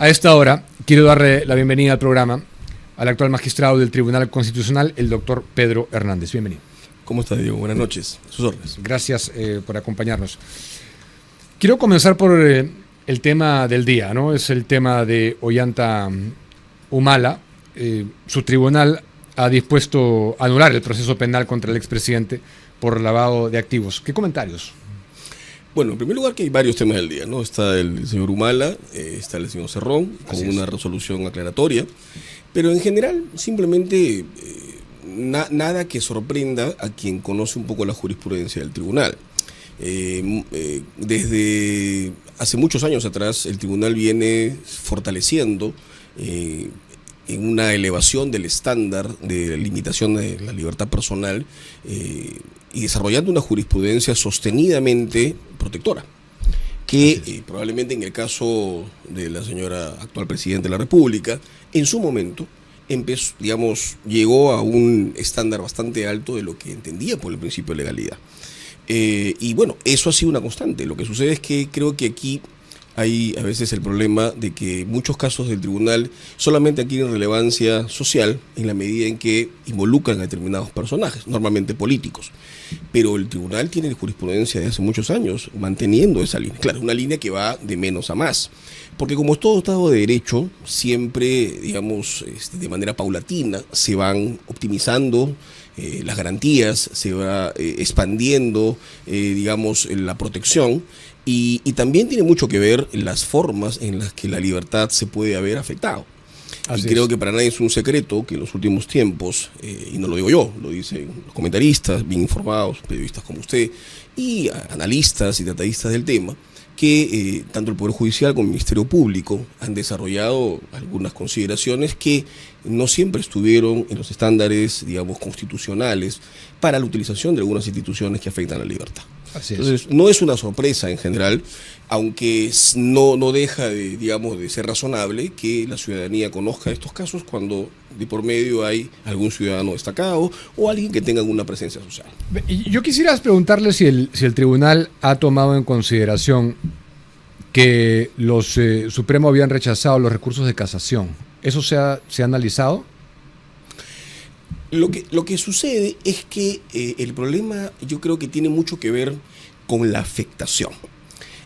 A esta hora quiero darle la bienvenida al programa al actual magistrado del Tribunal Constitucional, el doctor Pedro Hernández. Bienvenido. ¿Cómo está, Diego? Buenas noches. Sus órdenes. Gracias por acompañarnos. Quiero comenzar por el tema del día, ¿no? Es el tema de Ollanta Humala. Su tribunal ha dispuesto anular el proceso penal contra el expresidente por lavado de activos. ¿Qué comentarios? Bueno, en primer lugar que hay varios temas del día, ¿no? Está el señor Humala, está el señor Cerrón, con una resolución aclaratoria, pero en general simplemente nada que sorprenda a quien conoce un poco la jurisprudencia del tribunal. Desde hace muchos años atrás el tribunal viene fortaleciendo en una elevación del estándar de limitación de la libertad personal y desarrollando una jurisprudencia sostenidamente protectora, que probablemente en el caso de la señora actual Presidenta de la República, en su momento llegó a un estándar bastante alto de lo que entendía por el principio de legalidad. Y bueno, eso ha sido una constante. Lo que sucede es que creo que aquí hay a veces el problema de que muchos casos del tribunal solamente adquieren relevancia social en la medida en que involucran a determinados personajes, normalmente políticos. Pero el tribunal tiene jurisprudencia de hace muchos años manteniendo esa línea. Claro, una línea que va de menos a más. Porque como es todo Estado de Derecho, siempre, digamos, de manera paulatina, se van optimizando las garantías, se va expandiendo, digamos, la protección. Y también tiene mucho que ver las formas en las que la libertad se puede haber afectado. Y creo que para nadie es un secreto que en los últimos tiempos, y no lo digo yo, lo dicen los comentaristas, bien informados, periodistas como usted, y analistas y tratadistas del tema, que tanto el Poder Judicial como el Ministerio Público han desarrollado algunas consideraciones que no siempre estuvieron en los estándares, digamos, constitucionales para la utilización de algunas instituciones que afectan a la libertad. Entonces, no es una sorpresa en general, aunque no deja de, digamos, de ser razonable que la ciudadanía conozca estos casos cuando de por medio hay algún ciudadano destacado o alguien que tenga alguna presencia social. Yo quisiera preguntarle si el tribunal ha tomado en consideración que los Supremo habían rechazado los recursos de casación. ¿Eso se ha analizado? Lo que sucede es que el problema yo creo que tiene mucho que ver con la afectación.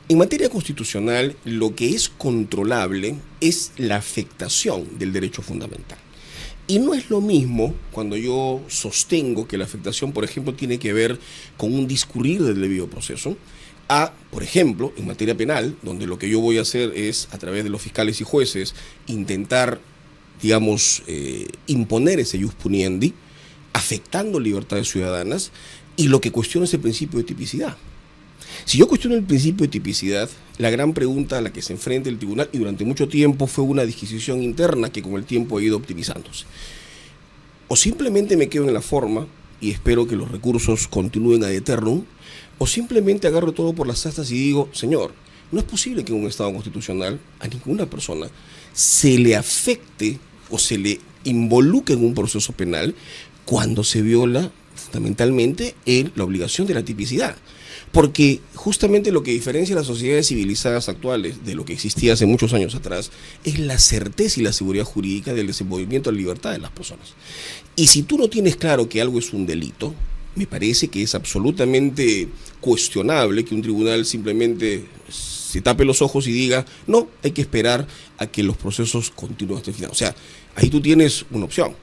En materia constitucional, lo que es controlable es la afectación del derecho fundamental. Y no es lo mismo cuando yo sostengo que la afectación, por ejemplo, tiene que ver con un discurrir del debido proceso, a, por ejemplo, en materia penal, donde lo que yo voy a hacer es, a través de los fiscales y jueces, intentar, digamos, imponer ese ius puniendi, afectando libertades ciudadanas, y lo que cuestiona es el principio de tipicidad. Si yo cuestiono el principio de tipicidad, la gran pregunta a la que se enfrenta el tribunal, y durante mucho tiempo fue una disquisición interna que con el tiempo ha ido optimizándose. O simplemente me quedo en la forma y espero que los recursos continúen ad eternum, o simplemente agarro todo por las astas y digo, señor, no es posible que en un Estado constitucional a ninguna persona se le afecte o se le involucre en un proceso penal cuando se viola fundamentalmente la obligación de la tipicidad. Porque justamente lo que diferencia a las sociedades civilizadas actuales de lo que existía hace muchos años atrás es la certeza y la seguridad jurídica del desenvolvimiento de la libertad de las personas. Y si tú no tienes claro que algo es un delito, me parece que es absolutamente cuestionable que un tribunal simplemente se tape los ojos y diga, no, hay que esperar a que los procesos continúen hasta el final. O sea, ahí tú tienes una opción.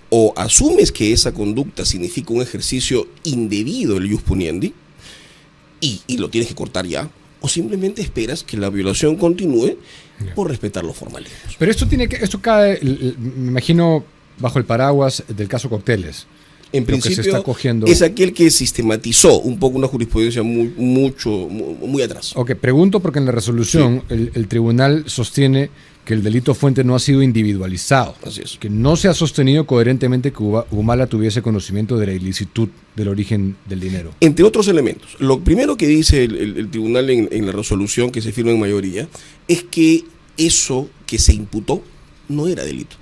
O asumes que esa conducta significa un ejercicio indebido del ius puniendi, y lo tienes que cortar ya, o simplemente esperas que la violación continúe por respetar los formalismos. Pero esto cae, me imagino, bajo el paraguas del caso Cócteles. En principio es aquel que sistematizó un poco una jurisprudencia muy atrás. Ok, pregunto porque en la resolución el tribunal sostiene que el delito fuente no ha sido individualizado. Así es. Que no se ha sostenido coherentemente que Humala tuviese conocimiento de la ilicitud del origen del dinero. Entre otros elementos. Lo primero que dice el tribunal en la resolución que se firma en mayoría es que eso que se imputó no era delito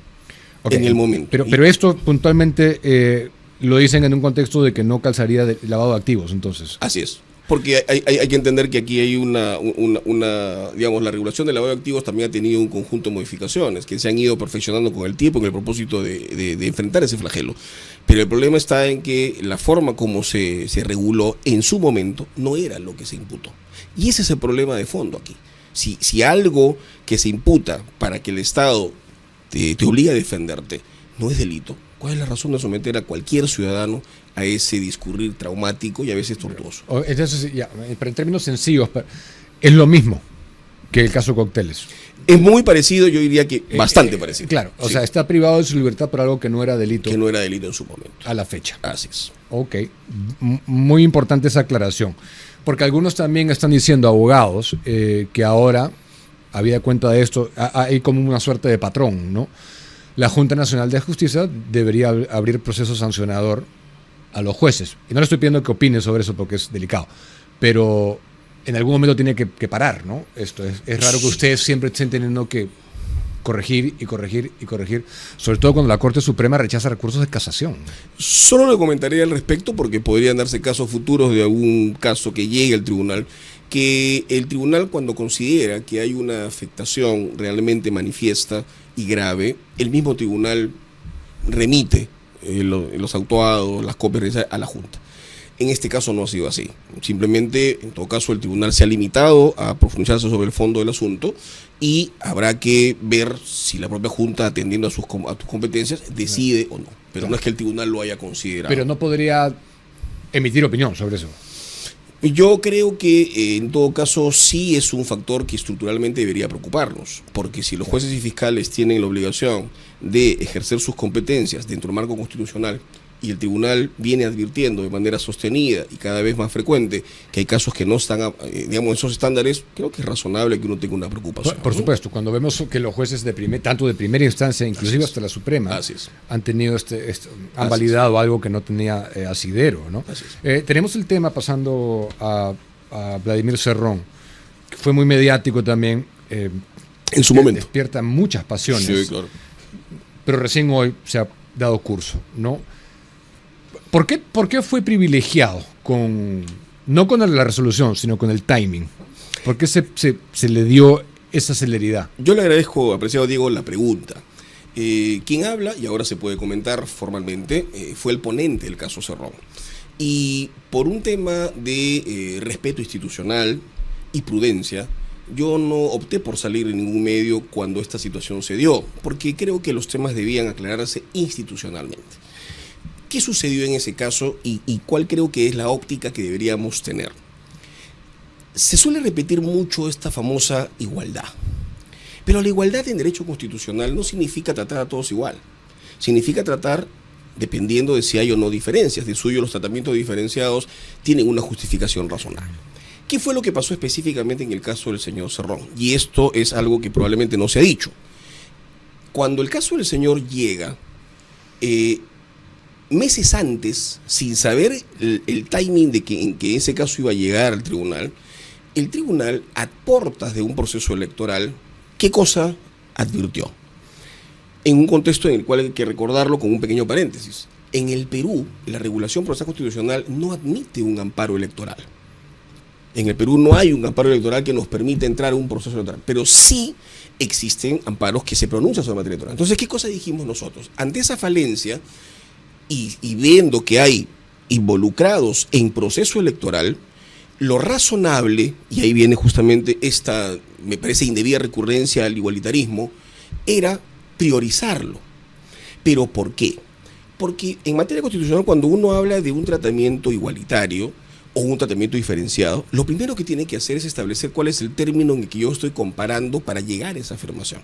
en el momento. Pero esto puntualmente lo dicen en un contexto de que no calzaría de lavado de activos, entonces. Así es. Porque hay que entender que aquí hay digamos, la regulación del lavado de activos también ha tenido un conjunto de modificaciones que se han ido perfeccionando con el tiempo con el propósito de enfrentar ese flagelo. Pero el problema está en que la forma como se reguló en su momento no era lo que se imputó. Y ese es el problema de fondo aquí. Si algo que se imputa para que el Estado te obligue a defenderte no es delito, ¿cuál es la razón de someter a cualquier ciudadano a ese discurrir traumático y a veces tortuoso? Entonces, ya, pero en términos sencillos, es lo mismo que el caso Cócteles. Es muy parecido, yo diría que bastante parecido. Claro, o sí. sea, está privado de su libertad por algo que no era delito. Que no era delito en su momento. A la fecha. Así es. Ok, muy importante esa aclaración. Porque algunos también están diciendo, abogados, que ahora, habida cuenta de esto, hay como una suerte de patrón, ¿no? La Junta Nacional de Justicia debería abrir proceso sancionador a los jueces. Y no le estoy pidiendo que opine sobre eso porque es delicado, pero en algún momento tiene que parar, ¿no? Esto es raro que ustedes siempre estén teniendo que corregir y corregir y corregir, sobre todo cuando la Corte Suprema rechaza recursos de casación. Solo le comentaré al respecto porque podrían darse casos futuros de algún caso que llegue al tribunal, que el tribunal, cuando considera que hay una afectación realmente manifiesta y grave, el mismo tribunal remite los autuados, las copias a la Junta. En este caso no ha sido así. Simplemente, en todo caso, el tribunal se ha limitado a profundizarse sobre el fondo del asunto y habrá que ver si la propia Junta, atendiendo a tus competencias, decide o no. Pero no es que el tribunal lo haya considerado. Pero no podría emitir opinión sobre eso. Yo creo que en todo caso sí es un factor que estructuralmente debería preocuparnos, porque si los jueces y fiscales tienen la obligación de ejercer sus competencias dentro del marco constitucional y el tribunal viene advirtiendo de manera sostenida y cada vez más frecuente que hay casos que no están, digamos, en esos estándares, creo que es razonable que uno tenga una preocupación. Por supuesto, cuando vemos que los jueces tanto de primera instancia, inclusive hasta la Suprema, han tenido han validado algo que no tenía asidero, ¿no? Tenemos el tema pasando a Vladimir Cerrón, que fue muy mediático también. En su momento. Despierta muchas pasiones. Sí, claro. Pero recién hoy se ha dado curso, ¿no? ¿Por qué fue privilegiado no con la resolución, sino con el timing? ¿Por qué se le dio esa celeridad? Yo le agradezco, apreciado Diego, la pregunta. Quien habla, y ahora se puede comentar formalmente, fue el ponente del caso Cerrón. Y por un tema de respeto institucional y prudencia, yo no opté por salir en ningún medio cuando esta situación se dio, porque creo que los temas debían aclararse institucionalmente. ¿Qué sucedió en ese caso y cuál creo que es la óptica que deberíamos tener? Se suele repetir mucho esta famosa igualdad, pero la igualdad en derecho constitucional no significa tratar a todos igual, significa tratar dependiendo de si hay o no diferencias. De suyo, los tratamientos diferenciados tienen una justificación razonable. ¿Qué fue lo que pasó específicamente en el caso del señor Cerrón? Y esto es algo que probablemente no se ha dicho. Cuando el caso del señor llega, meses antes, sin saber el timing de en que ese caso iba a llegar al tribunal, el tribunal, a portas de un proceso electoral, ¿qué cosa advirtió? En un contexto en el cual hay que recordarlo con un pequeño paréntesis. En el Perú, la regulación procesal constitucional no admite un amparo electoral. En el Perú no hay un amparo electoral que nos permita entrar a un proceso electoral, pero sí existen amparos que se pronuncian sobre materia electoral. Entonces, ¿qué cosa dijimos nosotros? Ante esa falencia y viendo que hay involucrados en proceso electoral, lo razonable, y ahí viene justamente esta, me parece, indebida recurrencia al igualitarismo, era priorizarlo. ¿Pero por qué? Porque en materia constitucional, cuando uno habla de un tratamiento igualitario o un tratamiento diferenciado, lo primero que tiene que hacer es establecer cuál es el término en el que yo estoy comparando para llegar a esa afirmación.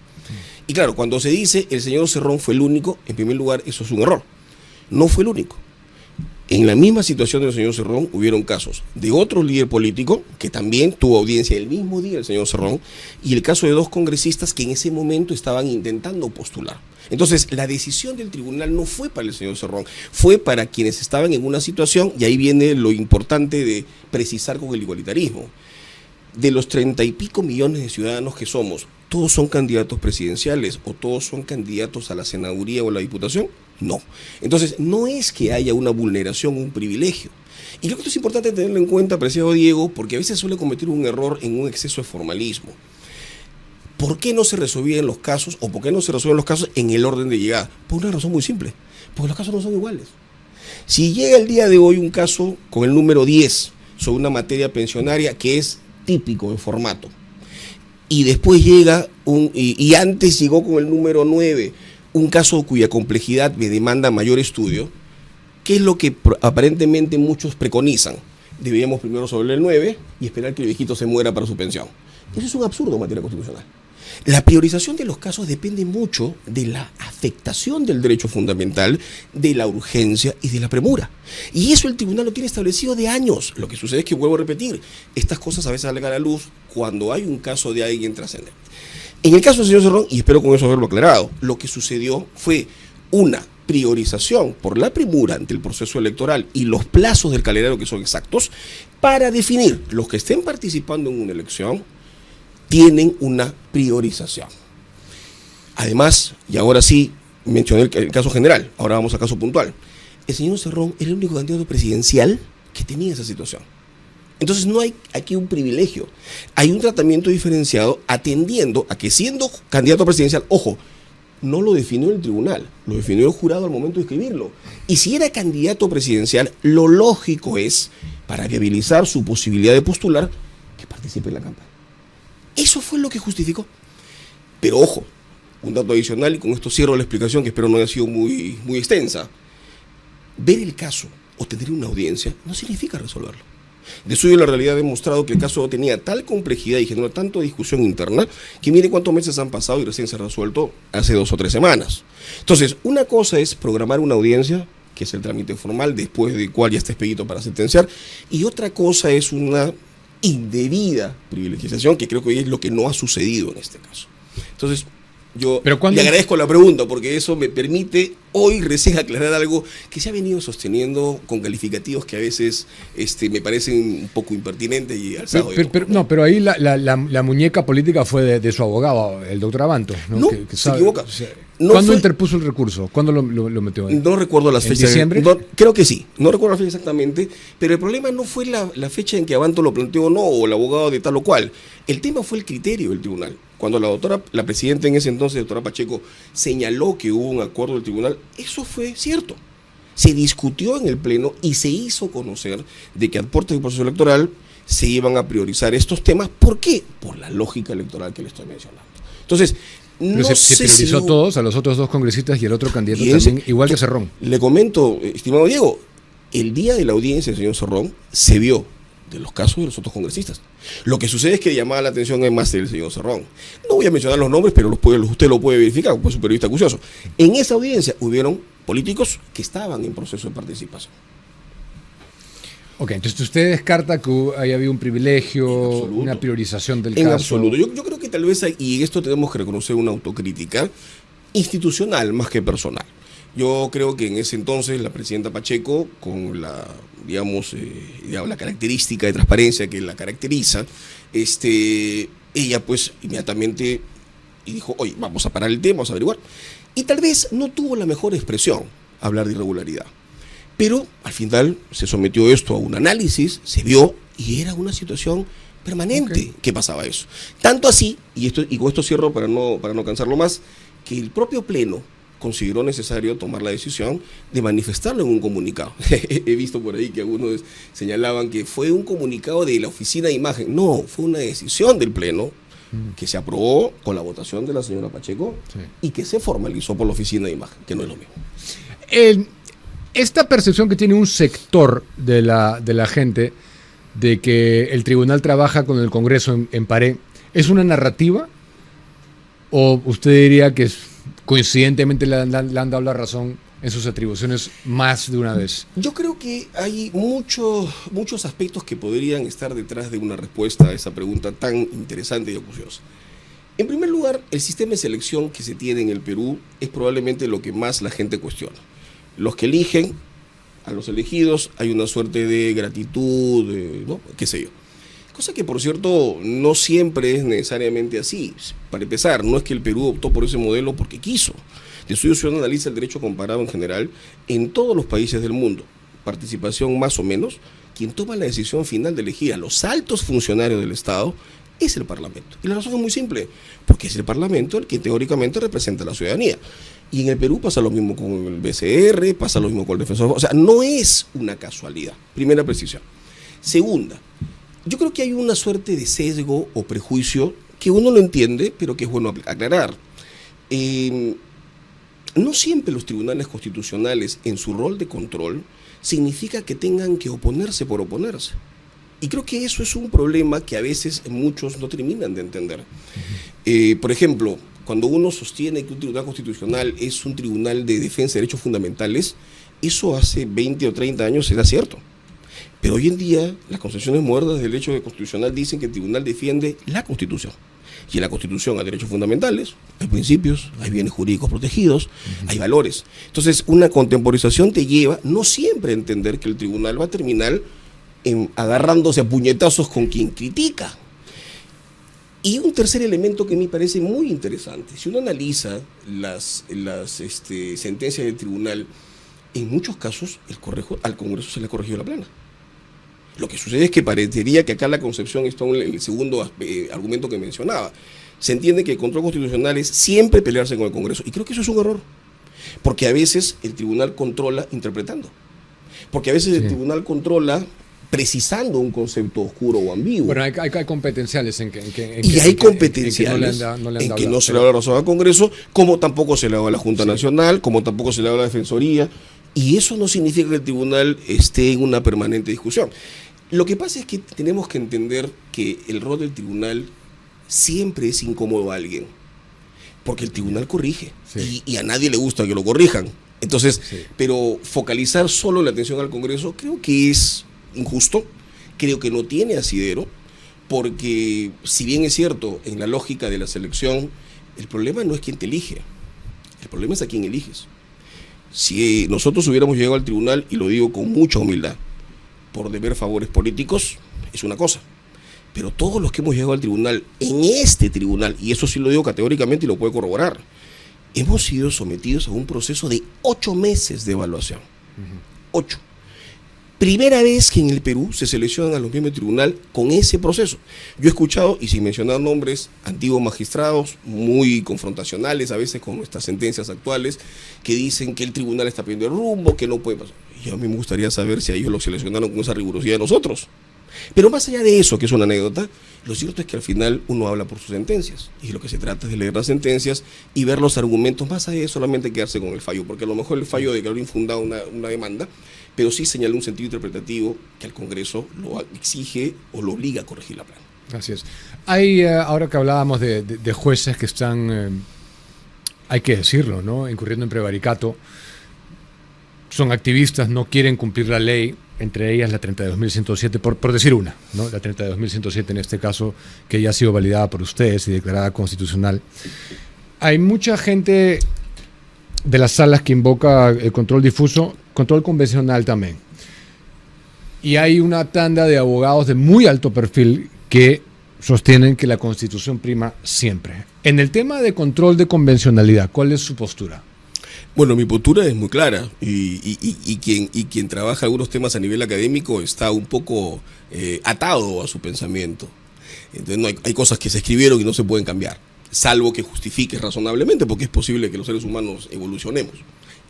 Y claro, cuando se dice el señor Cerrón fue el único, en primer lugar, eso es un error. No fue el único. En la misma situación del señor Cerrón hubieron casos de otro líder político que también tuvo audiencia el mismo día del señor Cerrón, y el caso de dos congresistas que en ese momento estaban intentando postular. Entonces, la decisión del tribunal no fue para el señor Cerrón, fue para quienes estaban en una situación, y ahí viene lo importante de precisar con el igualitarismo. De los 30 y pico millones de ciudadanos que somos, ¿todos son candidatos presidenciales o todos son candidatos a la senaduría o a la diputación? No. Entonces, no es que haya una vulneración, un privilegio, Y creo que esto es importante tenerlo en cuenta, apreciado Diego, porque a veces suele cometer un error en un exceso de formalismo. ¿Por qué no se resolvían los casos o por qué no se resuelven los casos en el orden de llegada? Por una razón muy simple, porque los casos no son iguales. Si llega el día de hoy un caso con el número 10 sobre una materia pensionaria que es típico en formato, y después llega y antes llegó con el número 9 un caso cuya complejidad me demanda mayor estudio, ¿qué es lo que aparentemente muchos preconizan? Deberíamos primero resolver el 9 y esperar que el viejito se muera para su pensión. Eso es un absurdo en materia constitucional. La priorización de los casos depende mucho de la afectación del derecho fundamental, de la urgencia y de la premura. Y eso el tribunal lo tiene establecido de años. Lo que sucede es que, vuelvo a repetir, estas cosas a veces salen a la luz cuando hay un caso de alguien trascendente. En el caso del señor Cerrón, y espero con eso haberlo aclarado, lo que sucedió fue una priorización por la premura ante el proceso electoral y los plazos del calendario que son exactos para definir los que estén participando en una elección tienen una priorización. Además, y ahora sí, mencioné el caso general, ahora vamos al caso puntual. El señor Cerrón era el único candidato presidencial que tenía esa situación. Entonces no hay aquí un privilegio, hay un tratamiento diferenciado atendiendo a que siendo candidato presidencial, ojo, no lo definió el tribunal, lo definió el jurado al momento de escribirlo. Y si era candidato presidencial, lo lógico es, para viabilizar su posibilidad de postular, que participe en la campaña. Eso fue lo que justificó. Pero ojo, un dato adicional, y con esto cierro la explicación, que espero no haya sido muy extensa. Ver el caso o tener una audiencia no significa resolverlo. De suyo la realidad ha demostrado que el caso tenía tal complejidad y generó tanta discusión interna que mire cuántos meses han pasado y recién se ha resuelto hace 2 o 3 semanas. Entonces, una cosa es programar una audiencia, que es el trámite formal, después del cual ya está expedito para sentenciar, y otra cosa es una indebida privilegiación, que creo que hoy es lo que no ha sucedido en este caso. Entonces, yo le agradezco la pregunta, porque eso me permite hoy recién aclarar algo que se ha venido sosteniendo con calificativos que a veces me parecen un poco impertinentes y alzados. Pero ahí la muñeca política fue de su abogado, el doctor Abanto. No, que se equivoca. ¿Cuándo interpuso el recurso? ¿Cuándo lo metió ahí? No recuerdo las fechas. ¿En diciembre? Creo que sí, no recuerdo la fecha exactamente, pero el problema no fue la fecha en que Abanto lo planteó o no, o el abogado de tal o cual. El tema fue el criterio del tribunal. Cuando la presidenta en ese entonces, doctora Pacheco, señaló que hubo un acuerdo del tribunal, eso fue cierto. Se discutió en el Pleno y se hizo conocer de que a puertas del proceso electoral se iban a priorizar estos temas. ¿Por qué? Por la lógica electoral que le estoy mencionando. Entonces, se priorizó a todos, a los otros 2 congresistas y al otro candidato también, igual que Cerrón. Le comento, estimado Diego, el día de la audiencia del señor Cerrón se vio de los casos de los otros congresistas. Lo que sucede es que llamaba la atención es más del señor Cerrón. No voy a mencionar los nombres, pero usted lo puede verificar, pues es un periodista acucioso. En esa audiencia hubieron políticos que estaban en proceso de participación. Ok, entonces usted descarta que haya habido un privilegio, una priorización del caso. En absoluto. Yo creo que tal vez y esto tenemos que reconocer una autocrítica institucional más que personal. Yo creo que en ese entonces la presidenta Pacheco, con la característica de transparencia que la caracteriza, ella pues inmediatamente dijo, oye, vamos a parar el tema, vamos a averiguar. Y tal vez no tuvo la mejor expresión hablar de irregularidad. Pero al final se sometió esto a un análisis, se vio y era una situación permanente que pasaba eso. Tanto así, y con esto cierro para no cansarlo más, que el propio Pleno consideró necesario tomar la decisión de manifestarlo en un comunicado. He visto por ahí que algunos señalaban que fue un comunicado de la oficina de imagen. No, fue una decisión del Pleno que se aprobó con la votación de la señora Pacheco y que se formalizó por la oficina de imagen, que no es lo mismo. Esta percepción que tiene un sector de la gente de que el tribunal trabaja con el Congreso en pared, ¿es una narrativa? ¿O usted diría que coincidentemente le han dado la razón en sus atribuciones más de una vez? Yo creo que hay muchos aspectos que podrían estar detrás de una respuesta a esa pregunta tan interesante y acuciosa. En primer lugar, el sistema de selección que se tiene en el Perú es probablemente lo que más la gente cuestiona. Los que eligen a los elegidos, hay una suerte de gratitud, ¿no? Qué sé yo. Cosa que, por cierto, no siempre es necesariamente así. Para empezar, no es que el Perú optó por ese modelo porque quiso. De suyo, si uno analiza el derecho comparado en general en todos los países del mundo, participación más o menos, quien toma la decisión final de elegir a los altos funcionarios del Estado es el Parlamento. Y la razón es muy simple, porque es el Parlamento el que teóricamente representa a la ciudadanía. Y en el Perú pasa lo mismo con el BCR, pasa lo mismo con el defensor. O sea, no es una casualidad. Primera precisión. Segunda, yo creo que hay una suerte de sesgo o prejuicio que uno lo entiende, pero que es bueno aclarar. No siempre los tribunales constitucionales, en su rol de control, significa que tengan que oponerse por oponerse. Y creo que eso es un problema que a veces muchos no terminan de entender. Por ejemplo, cuando uno sostiene que un tribunal constitucional es un tribunal de defensa de derechos fundamentales, eso hace 20 o 30 años era cierto. Pero hoy en día, las concepciones modernas del derecho constitucional dicen que el tribunal defiende la Constitución. Y en la Constitución hay derechos fundamentales, hay principios, hay bienes jurídicos protegidos, hay valores. Entonces, una contemporización te lleva no siempre a entender que el tribunal va a terminar agarrándose a puñetazos con quien critica. Y un tercer elemento que me parece muy interesante, si uno analiza las sentencias del tribunal, en muchos casos al Congreso se le ha corregido la plana. Lo que sucede es que parecería que acá la concepción está en el segundo argumento que mencionaba. Se entiende que el control constitucional es siempre pelearse con el Congreso. Y creo que eso es un error. Porque a veces el tribunal controla interpretando. Porque a veces el tribunal controla precisando un concepto oscuro o ambiguo. Bueno, hay competenciales en que no se le da la razón al Congreso, como tampoco se le da a la Junta Nacional, como tampoco se le da a la Defensoría. Y eso no significa que el tribunal esté en una permanente discusión. Lo que pasa es que tenemos que entender que el rol del tribunal siempre es incómodo a alguien, porque el tribunal corrige, y a nadie le gusta que lo corrijan. Entonces, pero focalizar solo la atención al Congreso creo que es injusto, creo que no tiene asidero, porque si bien es cierto, en la lógica de la selección, el problema no es quién te elige, el problema es a quién eliges. Si nosotros hubiéramos llegado al tribunal, y lo digo con mucha humildad, por deber favores políticos, es una cosa. Pero todos los que hemos llegado al tribunal, en este tribunal, y eso sí lo digo categóricamente y lo puedo corroborar, hemos sido sometidos a un proceso de 8 meses de evaluación. 8. Primera vez que en el Perú se seleccionan a los miembros del tribunal con ese proceso. Yo he escuchado, y sin mencionar nombres, antiguos magistrados muy confrontacionales a veces con nuestras sentencias actuales, que dicen que el tribunal está perdiendo el rumbo, que no puede pasar. Y a mí me gustaría saber si a ellos lo seleccionaron con esa rigurosidad de nosotros. Pero más allá de eso, que es una anécdota, lo cierto es que al final uno habla por sus sentencias. Y lo que se trata es de leer las sentencias y ver los argumentos, más allá de solamente quedarse con el fallo. Porque a lo mejor el fallo declaró infundada una demanda, pero sí señala un sentido interpretativo que al Congreso lo exige o lo obliga a corregir la plana. Así es. Hay, ahora que hablábamos de jueces que están, hay que decirlo, ¿no?, incurriendo en prevaricato, son activistas, no quieren cumplir la ley, entre ellas la 32.107, por decir una, ¿no?, la 32.107 en este caso, que ya ha sido validada por ustedes y declarada constitucional. Hay mucha gente de las salas que invoca el control difuso, control convencional también. Y hay una tanda de abogados de muy alto perfil que sostienen que la Constitución prima siempre. En el tema de control de convencionalidad, ¿cuál es su postura? Bueno, mi postura es muy clara y quien trabaja algunos temas a nivel académico está un poco atado a su pensamiento. Entonces hay cosas que se escribieron y no se pueden cambiar, salvo que justifique razonablemente, porque es posible que los seres humanos evolucionemos.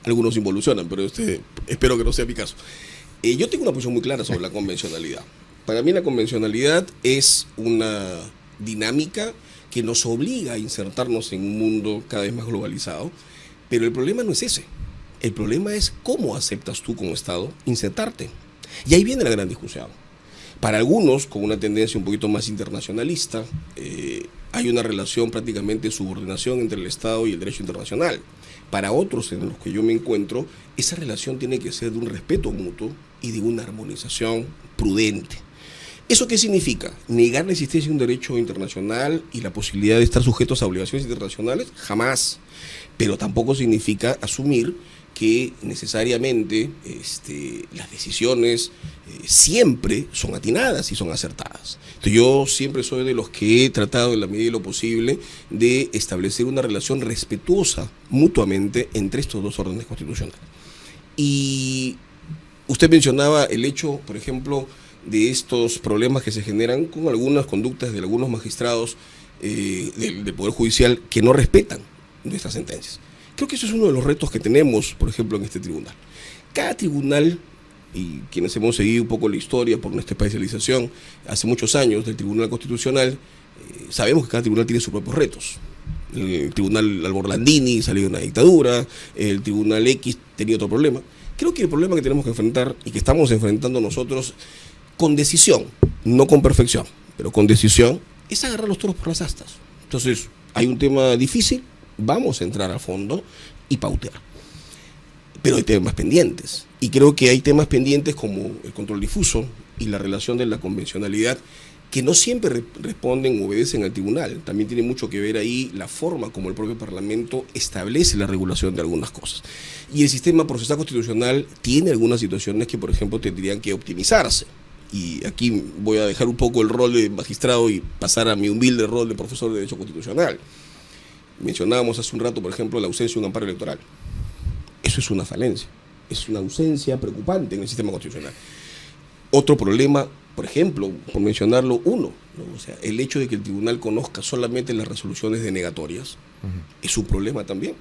Algunos involucionan, pero espero que no sea mi caso. Yo tengo una posición muy clara sobre la convencionalidad. Para mí la convencionalidad es una dinámica que nos obliga a insertarnos en un mundo cada vez más globalizado, pero el problema no es ese. El problema es cómo aceptas tú como Estado insertarte. Y ahí viene la gran discusión. Para algunos, con una tendencia un poquito más internacionalista, hay una relación prácticamente de subordinación entre el Estado y el derecho internacional. Para otros, en los que yo me encuentro, esa relación tiene que ser de un respeto mutuo y de una armonización prudente. ¿Eso qué significa? ¿Negar la existencia de un derecho internacional y la posibilidad de estar sujetos a obligaciones internacionales? Jamás. Pero tampoco significa asumir que necesariamente las decisiones siempre son atinadas y son acertadas. Entonces, yo siempre soy de los que he tratado en la medida de lo posible de establecer una relación respetuosa mutuamente entre estos dos órdenes constitucionales. Y Usted mencionaba el hecho, por ejemplo, de estos problemas que se generan con algunas conductas de algunos magistrados del Poder Judicial que no respetan nuestras sentencias. Creo que eso es uno de los retos que tenemos, por ejemplo, en este tribunal. Cada tribunal, y quienes hemos seguido un poco la historia por nuestra especialización hace muchos años del Tribunal Constitucional, sabemos que cada tribunal tiene sus propios retos. El Tribunal Alborlandini salió de una dictadura, el Tribunal X tenía otro problema. Creo que el problema que tenemos que enfrentar y que estamos enfrentando nosotros con decisión, no con perfección, pero con decisión, es agarrar los toros por las astas. Entonces, hay un tema difícil, vamos a entrar a fondo y pautear. Pero hay temas pendientes. Y creo que hay temas pendientes como el control difuso y la relación de la convencionalidad que no siempre responden o obedecen al tribunal. También tiene mucho que ver ahí la forma como el propio Parlamento establece la regulación de algunas cosas. Y el sistema procesal constitucional tiene algunas situaciones que, por ejemplo, tendrían que optimizarse. Y aquí voy a dejar un poco el rol de magistrado y pasar a mi humilde rol de profesor de Derecho Constitucional. Mencionábamos hace un rato, por ejemplo, la ausencia de un amparo electoral. Eso es una falencia, es una ausencia preocupante en el sistema constitucional. Otro problema, por ejemplo, por mencionarlo uno, ¿no? O sea, el hecho de que el tribunal conozca solamente las resoluciones denegatorias es un problema también,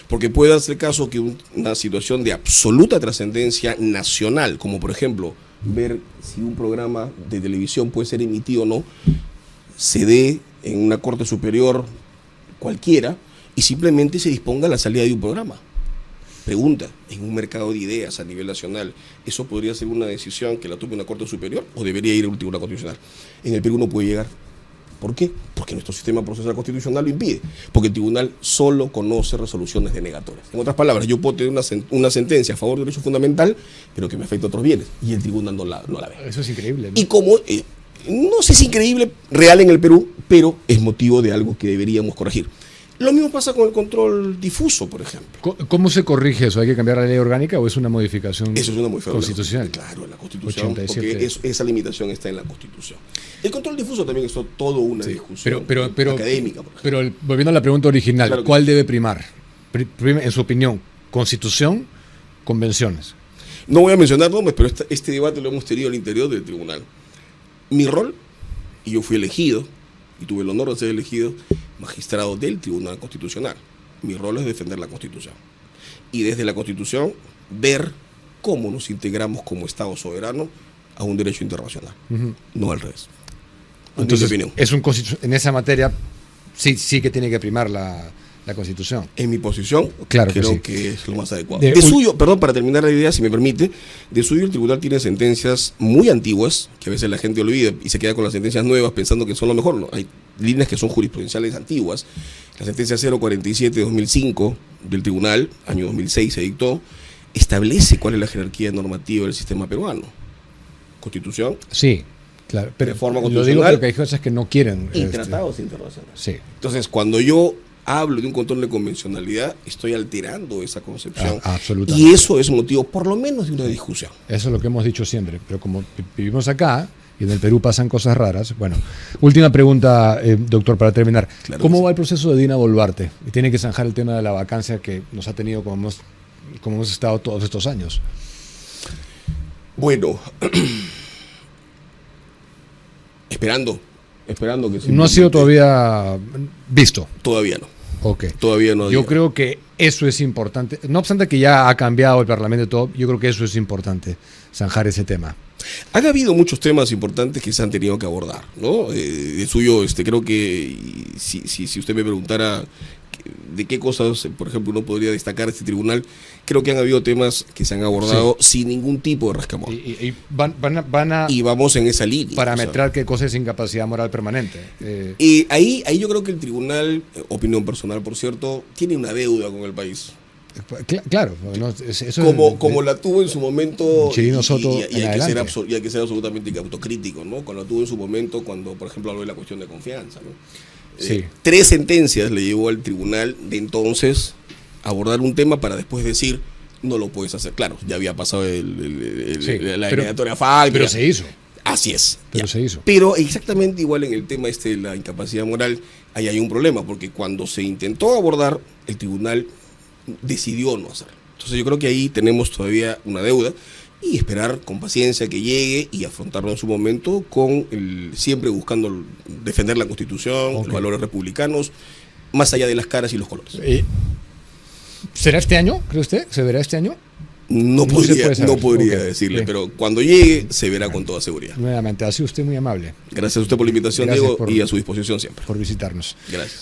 porque puede darse caso que una situación de absoluta trascendencia nacional, como por ejemplo ver si un programa de televisión puede ser emitido o no, se dé en una corte superior cualquiera y simplemente se disponga la salida de un programa. Pregunta, en un mercado de ideas a nivel nacional, ¿eso podría ser una decisión que la tome una corte superior o debería ir a un tribunal constitucional? En el Perú no puede llegar. ¿Por qué? Porque nuestro sistema procesal constitucional lo impide. Porque el tribunal solo conoce resoluciones denegatorias. En otras palabras, yo puedo tener una sentencia a favor del derecho fundamental, pero que me afecta a otros bienes, y el tribunal no la ve. Eso es increíble, ¿no? Y como, no sé si es increíble, real en el Perú, pero es motivo de algo que deberíamos corregir. Lo mismo pasa con el control difuso, por ejemplo. ¿Cómo se corrige eso? ¿Hay que cambiar la ley orgánica o es una modificación Eso es una modificación constitucional? Claro, en la Constitución, 87. porque esa limitación está en la Constitución. El control difuso también es todo una discusión pero, académica, por ejemplo. Pero volviendo a la pregunta original, Claro que ¿cuál debe primar? En su opinión, ¿constitución, convenciones? No voy a mencionar nombres, pero este debate lo hemos tenido al interior del tribunal. Mi rol, y yo fui elegido, y tuve el honor de ser elegido magistrado del Tribunal Constitucional. Mi rol es defender la Constitución. Y desde la Constitución, ver cómo nos integramos como Estado soberano a un derecho internacional, no al revés. Entonces, en esa materia sí que tiene que primar la Constitución. En mi posición, claro creo que es lo más adecuado. De suyo, perdón, para terminar la idea, si me permite, de suyo el tribunal tiene sentencias muy antiguas, que a veces la gente olvida y se queda con las sentencias nuevas pensando que son lo mejor. No, hay líneas que son jurisprudenciales antiguas. La sentencia 047 de 2005 del tribunal, año 2006 se dictó, establece cuál es la jerarquía normativa del sistema peruano. Constitución. Sí. Claro, pero reforma lo digo porque hay cosas que no quieren. Y tratados internacionales. Sí. Entonces, cuando yo hablo de un control de convencionalidad, estoy alterando esa concepción. Absolutamente. Y eso es motivo, por lo menos, de una discusión. Eso es lo que hemos dicho siempre. Pero como vivimos acá y en el Perú pasan cosas raras. Bueno, última pregunta, doctor, para terminar. Claro. ¿Cómo va el proceso de Dina Boluarte? Y tiene que zanjar el tema de la vacancia que nos ha tenido como hemos estado todos estos años. Bueno, esperando que no ha sido todavía visto. Todavía no. Okay. Todavía no. Yo creo que eso es importante. No obstante que ya ha cambiado el Parlamento y todo, yo creo que eso es importante, zanjar ese tema. Han habido muchos temas importantes que se han tenido que abordar, ¿no? De suyo, creo que si usted me preguntara de qué cosas, por ejemplo, uno podría destacar este tribunal, creo que han habido temas que se han abordado sin ningún tipo de rescamón. Y vamos en esa línea. Parametrar qué cosa es incapacidad moral permanente. Y ahí yo creo que el tribunal, opinión personal, por cierto, tiene una deuda con el país. Claro, como la tuvo en su momento Chirino Soto y hay que ser absolutamente autocrítico, ¿no? Cuando la tuvo en su momento, cuando por ejemplo habló de la cuestión de confianza, ¿no? Sí. 3 sentencias le llevó al tribunal de entonces a abordar un tema para después decir no lo puedes hacer. Claro, ya había pasado la eliminatoria FAL. Pero se hizo. Así es. Pero se hizo. Pero exactamente igual en el tema de la incapacidad moral, ahí hay un problema, porque cuando se intentó abordar, el tribunal decidió no hacerlo. Entonces yo creo que ahí tenemos todavía una deuda y esperar con paciencia que llegue y afrontarlo en su momento con siempre buscando defender la Constitución, los valores republicanos, más allá de las caras y los colores. ¿Será este año, cree usted? ¿Se verá este año? No podría decirle, pero cuando llegue se verá con toda seguridad. Nuevamente, ha sido usted muy amable. Gracias a usted por la invitación, Diego, y a su disposición siempre. Por visitarnos. Gracias.